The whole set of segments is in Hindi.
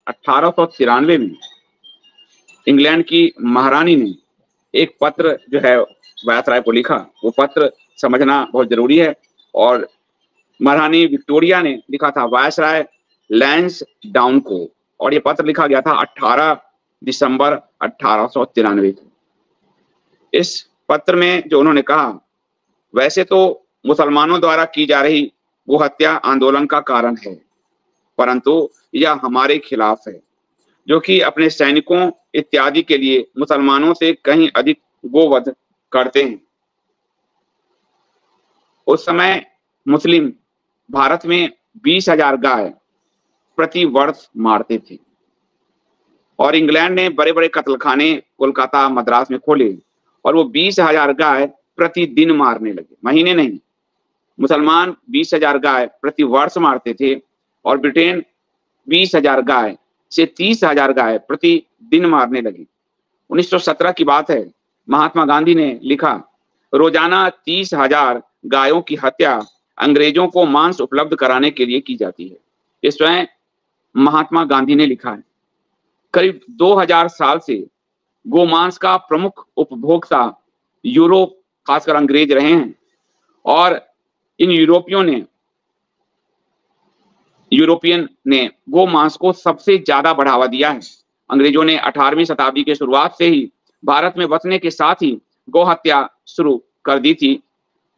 1893 में इंग्लैंड की महारानी ने एक पत्र जो है वायसराय को लिखा। वो पत्र समझना बहुत जरूरी है। और महारानी विक्टोरिया ने लिखा था वायसराय लैंसडाउन को, और ये पत्र लिखा गया था 18 दिसंबर 1893 को। इस पत्र में जो उन्होंने कहा, वैसे तो मुसलमानों द्वारा की जा रही गोहत्या आंदोलन का कारण है, परंतु यह हमारे खिलाफ है, जो कि अपने सैनिकों इत्यादि के लिए मुसलमानों से कहीं अधिक गोवध करते हैं। उस समय मुस्लिम भारत में 20,000 गाय प्रति वर्ष मारते थे, और इंग्लैंड ने बड़े बड़े कत्लखाने कोलकाता मद्रास में खोले, और वो 20,000 गाय प्रतिदिन मारने लगे, महीने नहीं। मुसलमान 20,000 गाय प्रति वर्ष मारते थे, और ब्रिटेन 20,000 गाय से 30,000 गाय प्रतिदिन मारने लगी। 1917 की बात है। महात्मा गांधी ने लिखा, रोजाना 30,000 गायों की हत्या अंग्रेजों को मांस उपलब्ध कराने के लिए की जाती है। ये स्वयं महात्मा गांधी ने लिखा है। करीब 2000 साल से गोमांस का प्रमुख उपभोक्ता यूरोप, खासकर अंग्रेज रहे हैं, और इन यूरोपियन ने गोमांस को सबसे ज्यादा बढ़ावा दिया है। अंग्रेजों ने 18वीं शताब्दी के शुरुआत से ही भारत में बसने के साथ ही गौ हत्या शुरू कर दी थी।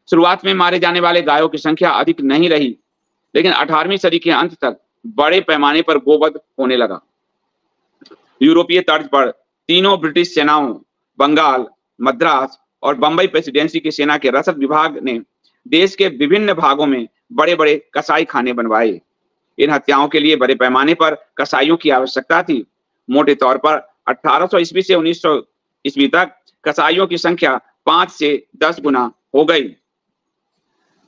शुरुआत में मारे जाने वाले गायों की संख्या अधिक नहीं रही, लेकिन 18वीं सदी के अंत तक बड़े पैमाने पर गोवध होने लगा। यूरोपीय तर्ज पर तीनों ब्रिटिश सेनाओं, बंगाल, मद्रास और बंबई प्रेसिडेंसी की सेना के रसद विभाग ने देश के विभिन्न भागों में बड़े बड़े कसाई खाने बनवाए। इन हत्याओं के लिए बड़े पैमाने पर कसाईयों की आवश्यकता थी। मोटे तौर पर 1800 ईस्वी से 1900 ईस्वी तक कसाईयों की संख्या 5 से 10 गुना हो गई।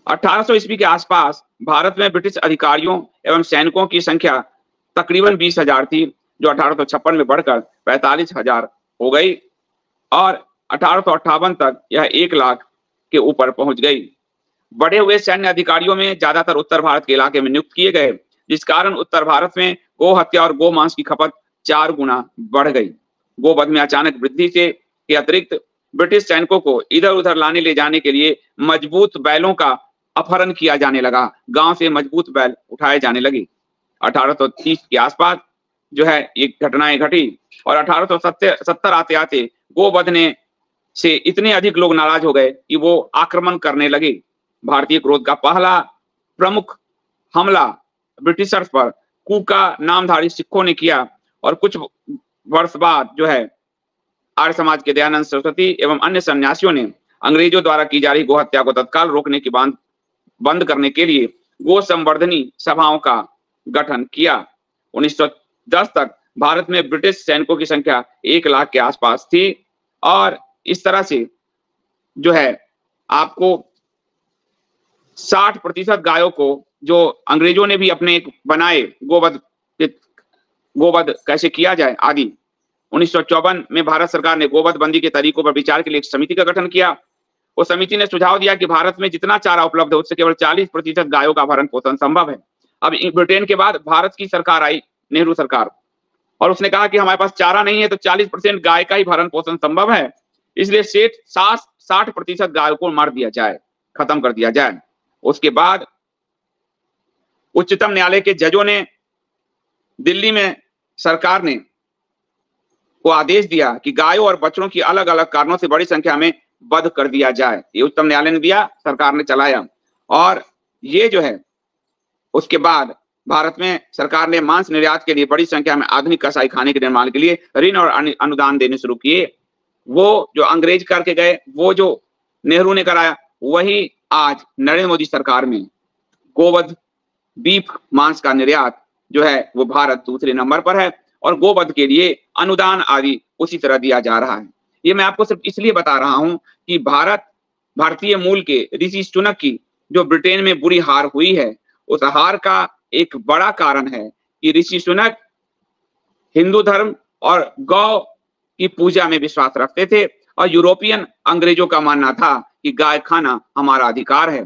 1800 ईस्वी के आसपास भारत में ब्रिटिश अधिकारियों एवं सैनिकों की संख्या तकरीबन 20,000 थी, जो 1856 में बढ़कर 45,000 हो गई, और 1858 तक यह 1 लाख के ऊपर पहुंच गई। बढ़े हुए सैन्य अधिकारियों में ज्यादातर उत्तर भारत के इलाके में नियुक्त किए गए, जिस कारण उत्तर भारत में गो हत्या और गो मांस की खपत 4 गुना बढ़ गई। गोवध में अचानक वृद्धि के अतिरिक्त ब्रिटिश सैनिकों को इधर उधर लाने ले जाने के लिए मजबूत बैलों का अपहरण किया जाने लगा। गांव से मजबूत बैल उठाए जाने लगे। 1830 के आसपास जो है ये घटनाएं घटी, और 1870 आते आते गोवध ने से इतने अधिक लोग नाराज हो गए कि वो आक्रमण करने लगे। भारतीय क्रोध का पहला प्रमुख हमला ब्रिटिशर्स पर कूका नामधारी सिखों ने किया, और कुछ वर्ष बाद जो है आर्य समाज के दयानंद सरस्वती एवं अन्य सन्यासियों ने अंग्रेजों द्वारा की जा रही गोहत्या को तत्काल रोकने की बंद करने के लिए गो संवर्धनी सभाओं का गठन किया। 1910 तक भारत में ब्रिटिश सैनिकों की संख्या 1 लाख के आसपास थी, और इस तरह से जो है आपको 60% गायों को जो अंग्रेजों ने भी अपने बनाए गोवध कैसे किया जाए आदि। 1954 में भारत सरकार ने गोवध बंदी के तरीकों पर विचार के लिए एक समिति का गठन किया। उस समिति ने सुझाव दिया कि भारत में जितना चारा उपलब्ध है उससे केवल 40% गायों का भरण पोषण संभव है। अब ब्रिटेन के बाद भारत की सरकार आई, नेहरू सरकार, और उसने कहा कि हमारे पास चारा नहीं है तो 40% गाय का ही भरण पोषण संभव है, इसलिए 60% गायों को मार दिया जाए, खत्म कर दिया जाए। उसके बाद उच्चतम न्यायालय के जजों ने दिल्ली में सरकार ने को आदेश दिया कि गायों और बछड़ों की अलग अलग कारणों से बड़ी संख्या में वध कर दिया जाए। ये उच्चतम न्यायालय ने दिया, सरकार ने चलाया। और ये जो है उसके बाद भारत में सरकार ने मांस निर्यात के लिए बड़ी संख्या में आधुनिक कसाई खाने के निर्माण के लिए ऋण और अनुदान देने शुरू किए। वो जो अंग्रेज करके गए, वो जो नेहरू ने कराया, वही आज नरेंद्र मोदी सरकार में गोवध बीफ मांस का निर्यात जो है वो भारत दूसरे नंबर पर है, और गोवध के लिए अनुदान आदि उसी तरह दिया जा रहा है। ये मैं आपको सिर्फ इसलिए बता रहा हूं कि भारतीय मूल के ऋषि सुनक की जो ब्रिटेन में बुरी हार हुई है, उस हार का एक बड़ा कारण है कि ऋषि सुनक हिंदू धर्म और गौ की पूजा में विश्वास रखते थे, और यूरोपियन अंग्रेजों का मानना था कि गाय खाना हमारा अधिकार है।